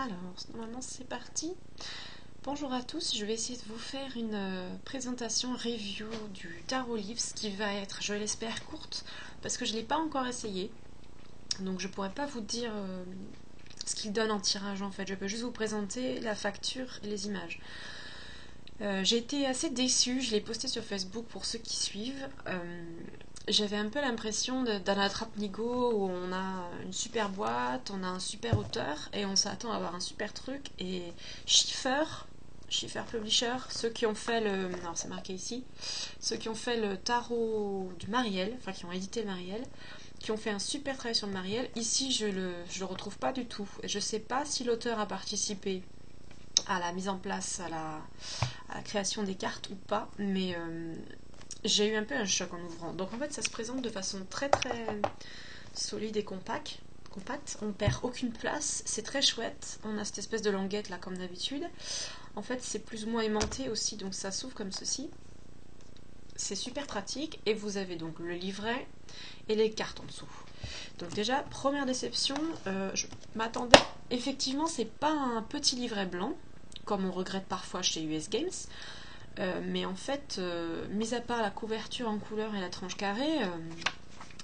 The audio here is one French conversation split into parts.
Alors, normalement c'est parti. Bonjour à tous, je vais essayer de vous faire une présentation review du Tarot Leaves qui va être, je l'espère, courte parce que je ne l'ai pas encore essayé. Donc je pourrais pas vous dire ce qu'il donne en tirage en fait, je peux juste vous présenter la facture et les images. J'ai été assez déçue, je l'ai posté sur Facebook pour ceux qui suivent. J'avais un peu l'impression d'un attrape-nigo où on a une super boîte, on a un super auteur et on s'attend à avoir un super truc. Et Schiffer Publisher, ceux qui ont fait le. Alors c'est marqué ici, ceux qui ont fait le tarot du Mariel, enfin qui ont édité le Mariel, qui ont fait un super travail sur le Mariel. Ici je le retrouve pas du tout. Je sais pas si l'auteur a participé à la mise en place, à la création des cartes ou pas, mais j'ai eu un peu un choc en ouvrant. Donc en fait ça se présente de façon très très solide et compacte. On perd aucune place, c'est très chouette. On a cette espèce de languette là comme d'habitude. En fait c'est plus ou moins aimanté aussi, donc ça s'ouvre comme ceci. C'est super pratique et vous avez donc le livret et les cartes en dessous. Donc déjà, première déception, je m'attendais, effectivement c'est pas un petit livret blanc, comme on regrette parfois chez US Games, mais en fait, mis à part la couverture en couleur et la tranche carrée,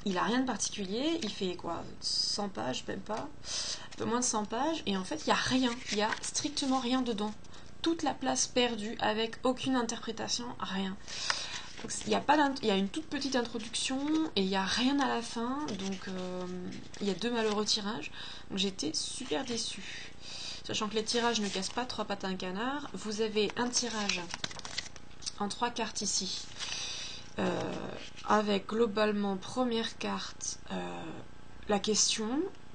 il a rien de particulier, il fait quoi, 100 pages, même pas, un peu moins de 100 pages, et en fait il n'y a rien, il n'y a strictement rien dedans. Toute la place perdue, avec aucune interprétation, rien. Il y a une toute petite introduction et il n'y a rien à la fin, donc il y a 2 malheureux tirages. Donc j'étais super déçue. Sachant que les tirages ne cassent pas 3 pattes à un canard, vous avez un tirage en 3 cartes ici, avec globalement première carte la question,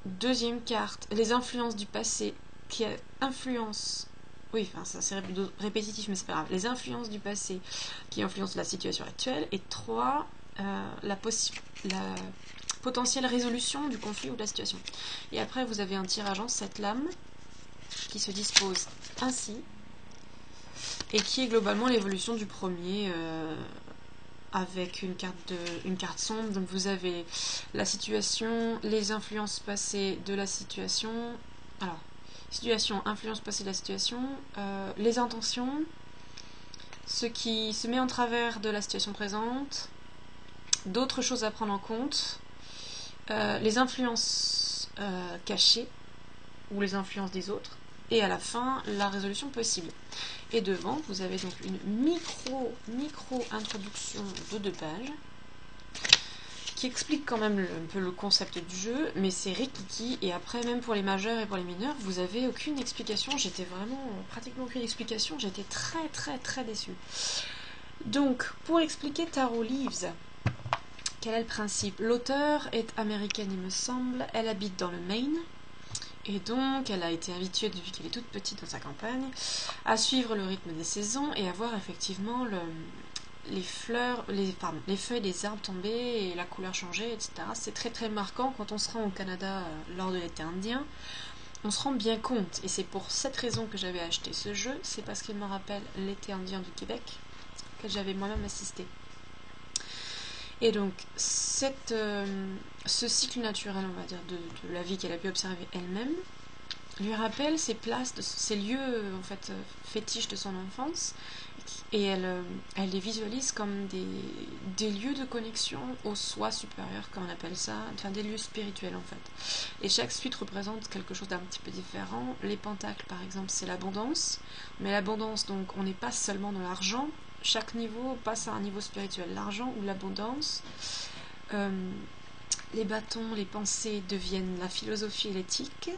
deuxième carte les influences du passé qui influencent. Oui, enfin ça c'est répétitif mais c'est pas grave. Les influences du passé qui influencent la situation actuelle. Et 3, la potentielle résolution du conflit ou de la situation. Et après vous avez un tirage en 7 lames qui se dispose ainsi et qui est globalement l'évolution du premier avec une carte sombre. Donc vous avez la situation, les influences passées de la situation. Alors, situation, influence passée de la situation, les intentions, ce qui se met en travers de la situation présente, d'autres choses à prendre en compte, les influences cachées ou les influences des autres, et à la fin, la résolution possible. Et devant, vous avez donc une micro introduction de 2 pages qui explique quand même un peu le concept du jeu, mais c'est rikiki, et après même pour les majeurs et pour les mineurs, vous avez aucune explication. J'étais vraiment pratiquement aucune explication, j'étais très déçue. Donc, pour expliquer Tarot Leaves, quel est le principe? L'auteur est américaine, il me semble, elle habite dans le Maine, et donc elle a été habituée depuis qu'elle est toute petite dans sa campagne à suivre le rythme des saisons et à voir effectivement les feuilles des arbres tomber et la couleur changer, etc. C'est très marquant quand on se rend au Canada lors de l'été indien. On se rend bien compte, et c'est pour cette raison que j'avais acheté ce jeu, c'est parce qu'il me rappelle l'été indien du Québec, que j'avais moi-même assisté. Et donc, ce cycle naturel, on va dire, de la vie qu'elle a pu observer elle-même, lui rappelle ces places, ces lieux en fait fétiches de son enfance, et elle les visualise comme des lieux de connexion au soi supérieur, comme on appelle ça, enfin des lieux spirituels en fait. Et chaque suite représente quelque chose d'un petit peu différent. Les pentacles par exemple c'est l'abondance, mais l'abondance donc on n'est pas seulement dans l'argent, chaque niveau passe à un niveau spirituel, l'argent ou l'abondance. Les bâtons, les pensées deviennent la philosophie et l'éthique.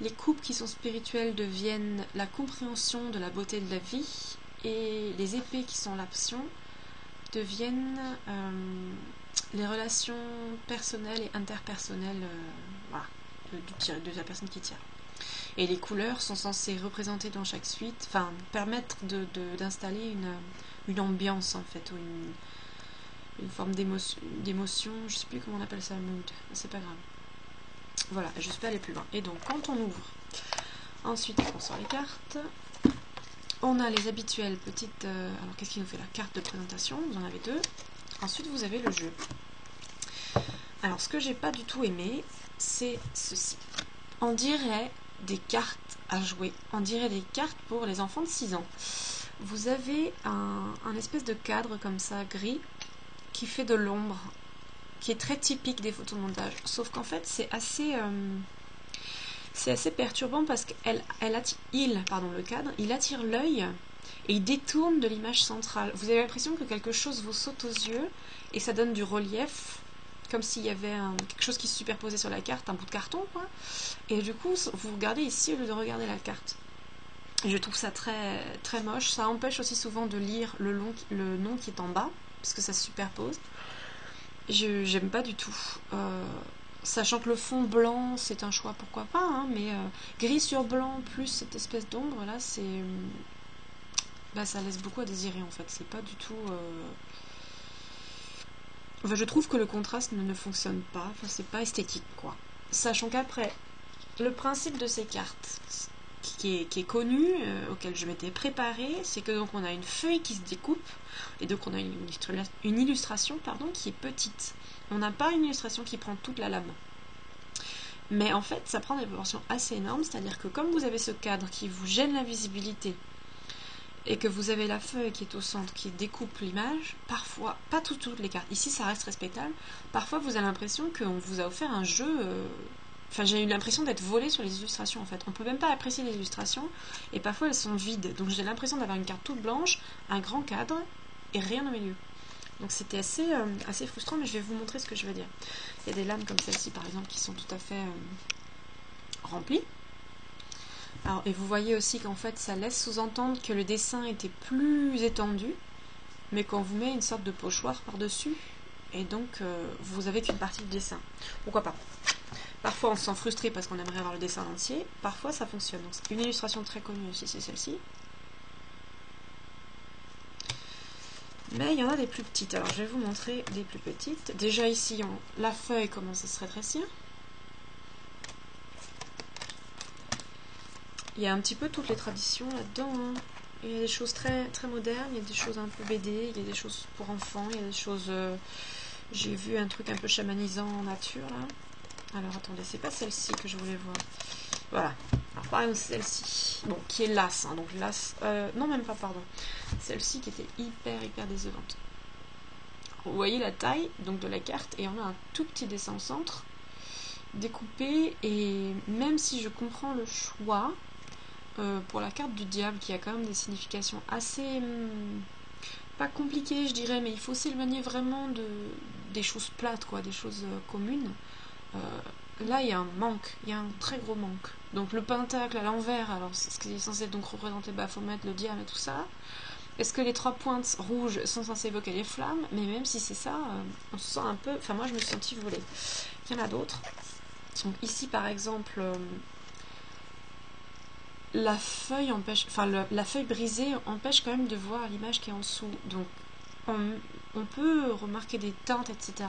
Les coupes qui sont spirituelles deviennent la compréhension de la beauté de la vie, et les épées qui sont l'action deviennent les relations personnelles et interpersonnelles voilà, de la personne qui tire. Et les couleurs sont censées représenter dans chaque suite, enfin permettre d'installer une ambiance en fait, ou une forme d'émotion, je sais plus comment on appelle ça, mood, c'est pas grave. Voilà, je peux aller plus loin. Et donc quand on ouvre, ensuite on sort les cartes, on a les habituelles petites... alors qu'est-ce qui nous fait la carte de présentation? Vous en avez 2. Ensuite vous avez le jeu. Alors ce que j'ai pas du tout aimé, c'est ceci. On dirait des cartes à jouer. On dirait des cartes pour les enfants de 6 ans. Vous avez un espèce de cadre comme ça, gris, qui fait de l'ombre, qui est très typique des photomontages. Sauf qu'en fait, c'est assez perturbant parce le cadre, il attire l'œil et il détourne de l'image centrale. Vous avez l'impression que quelque chose vous saute aux yeux et ça donne du relief, comme s'il y avait quelque chose qui se superposait sur la carte, un bout de carton, quoi. Et du coup, vous regardez ici au lieu de regarder la carte. Et je trouve ça très, très moche. Ça empêche aussi souvent de lire le nom qui est en bas, parce que ça se superpose. J'aime pas du tout. Sachant que le fond blanc, c'est un choix, pourquoi pas, hein, mais gris sur blanc plus cette espèce d'ombre, là, ça laisse beaucoup à désirer, en fait. C'est pas du tout... Enfin, je trouve que le contraste ne fonctionne pas. Enfin, c'est pas esthétique, quoi. Sachant qu'après, le principe de ces cartes, qui est connu, auquel je m'étais préparée, c'est que donc on a une feuille qui se découpe, et donc on a une illustration qui est petite. On n'a pas une illustration qui prend toute la lame. Mais en fait, ça prend des proportions assez énormes, c'est-à-dire que comme vous avez ce cadre qui vous gêne la visibilité, et que vous avez la feuille qui est au centre, qui découpe l'image, parfois, pas toutes les cartes, ici ça reste respectable, parfois vous avez l'impression qu'on vous a offert un jeu... Enfin, j'ai eu l'impression d'être volée sur les illustrations, en fait. On peut même pas apprécier les illustrations, et parfois elles sont vides. Donc j'ai l'impression d'avoir une carte toute blanche, un grand cadre, et rien au milieu. Donc c'était assez frustrant, mais je vais vous montrer ce que je veux dire. Il y a des lames comme celle-ci, par exemple, qui sont tout à fait remplies. Alors, et vous voyez aussi qu'en fait, ça laisse sous-entendre que le dessin était plus étendu, mais qu'on vous met une sorte de pochoir par-dessus, et donc vous avez qu'une partie du dessin. Pourquoi pas? Parfois on se sent frustré parce qu'on aimerait avoir le dessin entier, parfois ça fonctionne. Donc, une illustration très connue aussi, c'est celle-ci. Mais il y en a des plus petites, alors je vais vous montrer des plus petites. Déjà ici, la feuille commence à se rétrécir. Il y a un petit peu toutes les traditions là-dedans, hein. Il y a des choses très, très modernes, il y a des choses un peu BD, il y a des choses pour enfants, il y a des choses... j'ai vu un truc un peu chamanisant en nature, là. Alors attendez, c'est pas celle-ci que je voulais voir. Voilà. Alors par exemple celle-ci, bon, qui est lasse, hein, donc lasse... non, même pas, pardon. Celle-ci qui était hyper décevante. Vous voyez la taille donc de la carte, et on a un tout petit dessin au centre, découpé, et même si je comprends le choix... pour la carte du diable, qui a quand même des significations assez... pas compliquées, je dirais, mais il faut s'éloigner vraiment des choses plates, quoi, des choses communes. Là, il y a un manque, il y a un très gros manque. Donc le pentacle à l'envers, alors c'est ce qui est censé donc représenter Baphomet, le diable et tout ça. Est-ce que les 3 pointes rouges sont censées évoquer les flammes? Mais même si c'est ça, on se sent un peu... Enfin, moi, je me suis sentie volée. Il y en a d'autres. Donc ici, par exemple... la feuille empêche, la feuille brisée empêche quand même de voir l'image qui est en dessous. Donc on peut remarquer des teintes, etc.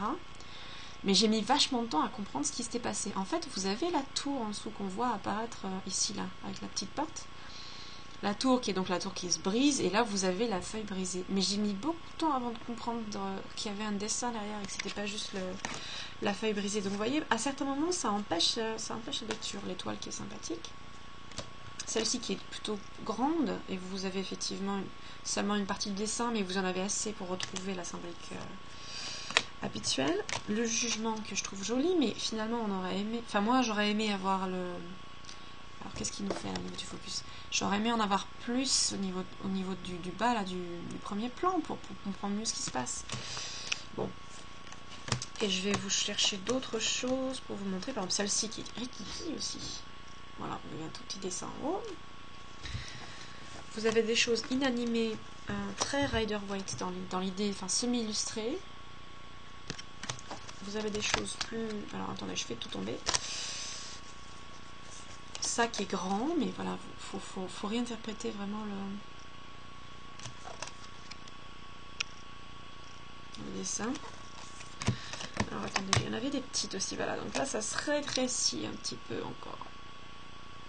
Mais j'ai mis vachement de temps à comprendre ce qui s'était passé. En fait, vous avez la tour en dessous qu'on voit apparaître ici, là, avec la petite porte. La tour qui est donc la tour qui se brise, et là vous avez la feuille brisée. Mais j'ai mis beaucoup de temps avant de comprendre qu'il y avait un dessin derrière et que c'était pas juste la feuille brisée. Donc vous voyez, à certains moments, ça empêche la lecture. L'étoile qui est sympathique. Celle-ci qui est plutôt grande, et vous avez effectivement seulement une partie du dessin, mais vous en avez assez pour retrouver la symbolique habituelle. Le jugement que je trouve joli, mais finalement on aurait aimé... Enfin moi j'aurais aimé avoir le... Alors qu'est-ce qu'il nous fait au niveau du focus? J'aurais aimé en avoir plus au niveau du bas, là, du premier plan, pour comprendre mieux ce qui se passe. Bon. Et je vais vous chercher d'autres choses pour vous montrer. Par exemple celle-ci qui est rikiki aussi. Voilà, vous avez un tout petit dessin en haut. Vous avez des choses inanimées, très Rider-Waite dans l'idée, enfin semi-illustrée. Vous avez des choses plus... Alors attendez, je fais tout tomber. Ça qui est grand, mais voilà, faut réinterpréter vraiment le dessin. Alors attendez, il y en avait des petites aussi, voilà. Donc là, ça se rétrécit un petit peu encore.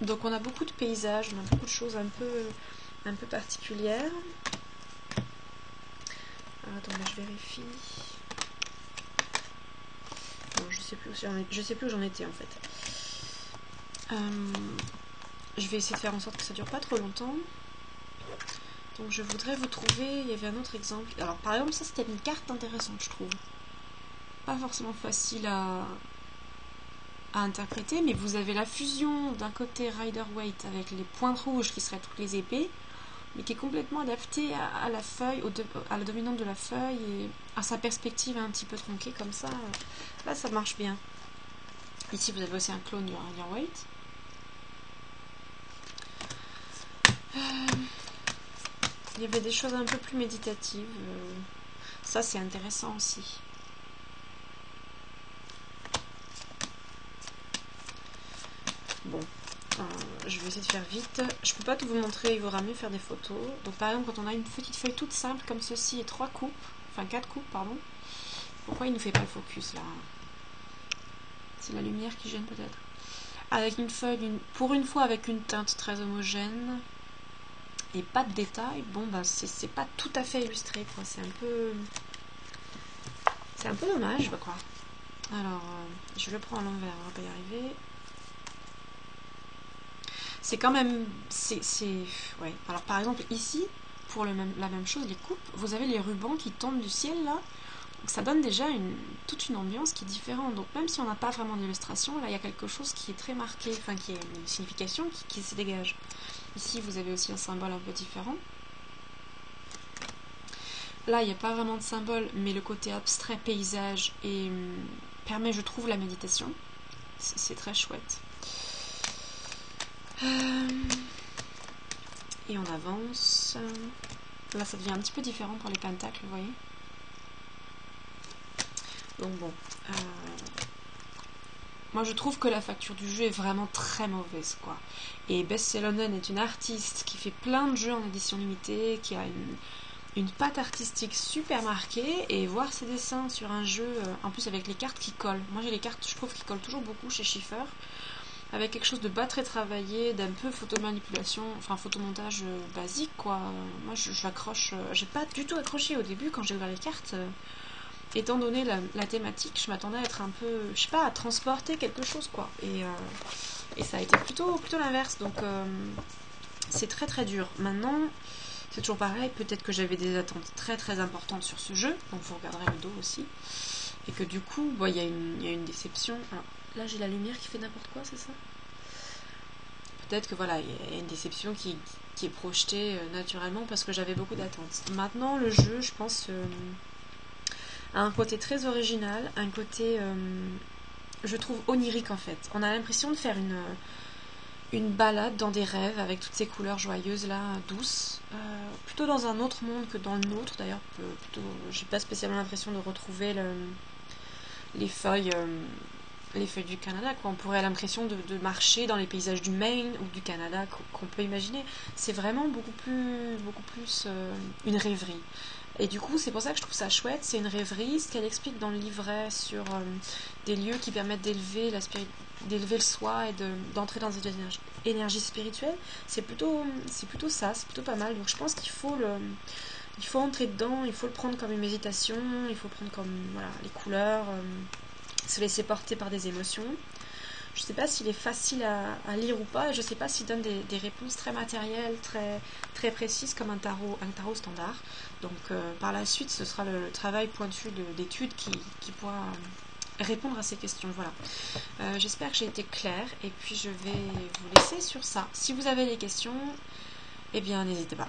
Donc on a beaucoup de paysages, on a beaucoup de choses un peu particulières. Alors attendez, je vérifie. Non, je sais plus où j'en étais en fait. je vais essayer de faire en sorte que ça dure pas trop longtemps. Donc je voudrais vous trouver, il y avait un autre exemple. Alors par exemple ça c'était une carte intéressante je trouve. Pas forcément facile à interpréter, mais vous avez la fusion d'un côté Rider-Waite avec les pointes rouges qui seraient toutes les épées, mais qui est complètement adaptée à la feuille, à la dominante de la feuille et à sa perspective un petit peu tronquée comme ça. Là ça marche bien. Ici vous avez aussi un clone du Rider-Waite. Il y avait des choses un peu plus méditatives. Ça c'est intéressant aussi. Bon, je vais essayer de faire vite. Je peux pas tout vous montrer, il vaudra mieux faire des photos. Donc par exemple, quand on a une petite feuille toute simple comme ceci et 3 coupes, enfin 4 coupes, pardon, pourquoi il ne fait pas le focus là? C'est la lumière qui gêne peut-être. Avec une feuille, pour une fois avec une teinte très homogène et pas de détails, bon bah c'est pas tout à fait illustré quoi, c'est un peu dommage quoi. Alors, je le prends à l'envers, on va pas y arriver. C'est quand même... ouais. Alors par exemple ici, pour la même chose, les coupes, vous avez les rubans qui tombent du ciel là. Donc ça donne déjà toute une ambiance qui est différente. Donc même si on n'a pas vraiment d'illustration, là il y a quelque chose qui est très marqué, enfin qui est une signification qui se dégage. Ici vous avez aussi un symbole un peu différent. Là il n'y a pas vraiment de symbole, mais le côté abstrait paysage permet je trouve la méditation. C'est très chouette. Et on avance. Là, ça devient un petit peu différent pour les pentacles, vous voyez. Donc bon. Moi, je trouve que la facture du jeu est vraiment très mauvaise, quoi. Et Beth Salonen est une artiste qui fait plein de jeux en édition limitée, qui a une patte artistique super marquée, et voir ses dessins sur un jeu, en plus avec les cartes qui collent. Moi, j'ai les cartes, je trouve, qui collent toujours beaucoup chez Schiffer. Avec quelque chose de pas très travaillé, d'un peu photomanipulation, enfin photomontage basique quoi. Moi je l'accroche, j'ai pas du tout accroché au début quand j'ai ouvert les cartes. Étant donné la thématique, je m'attendais à être un peu, je sais pas, à transporter quelque chose quoi. Et ça a été plutôt l'inverse, donc c'est très très dur. Maintenant, c'est toujours pareil, peut-être que j'avais des attentes très très importantes sur ce jeu, donc vous regarderez le dos aussi. Et que du coup, il y a une déception. Alors, là, j'ai la lumière qui fait n'importe quoi, c'est ça? Peut-être que voilà, il y a une déception qui est projetée naturellement parce que j'avais beaucoup d'attentes. Maintenant, le jeu, je pense, a un côté très original, un côté, je trouve, onirique en fait. On a l'impression de faire une balade dans des rêves avec toutes ces couleurs joyeuses là, douces. Plutôt dans un autre monde que dans le nôtre d'ailleurs. Plutôt, j'ai pas spécialement l'impression de retrouver les feuilles du Canada, quoi. On pourrait avoir l'impression de marcher dans les paysages du Maine ou du Canada qu'on peut imaginer. C'est vraiment beaucoup plus une rêverie. Et du coup, c'est pour ça que je trouve ça chouette. C'est une rêverie. Ce qu'elle explique dans le livret sur des lieux qui permettent d'élever le soi et d'entrer dans cette énergie spirituelle, c'est plutôt ça, c'est plutôt pas mal. Donc je pense qu'il faut entrer dedans, il faut le prendre comme une méditation, il faut prendre comme voilà, les couleurs, se laisser porter par des émotions. Je ne sais pas s'il est facile à lire ou pas, et je ne sais pas s'il donne des réponses très matérielles, très, très précises comme un tarot standard. Donc par la suite, ce sera le travail pointu d'étude qui pourra répondre à ces questions. Voilà. J'espère que j'ai été claire, et puis je vais vous laisser sur ça. Si vous avez des questions, eh bien n'hésitez pas.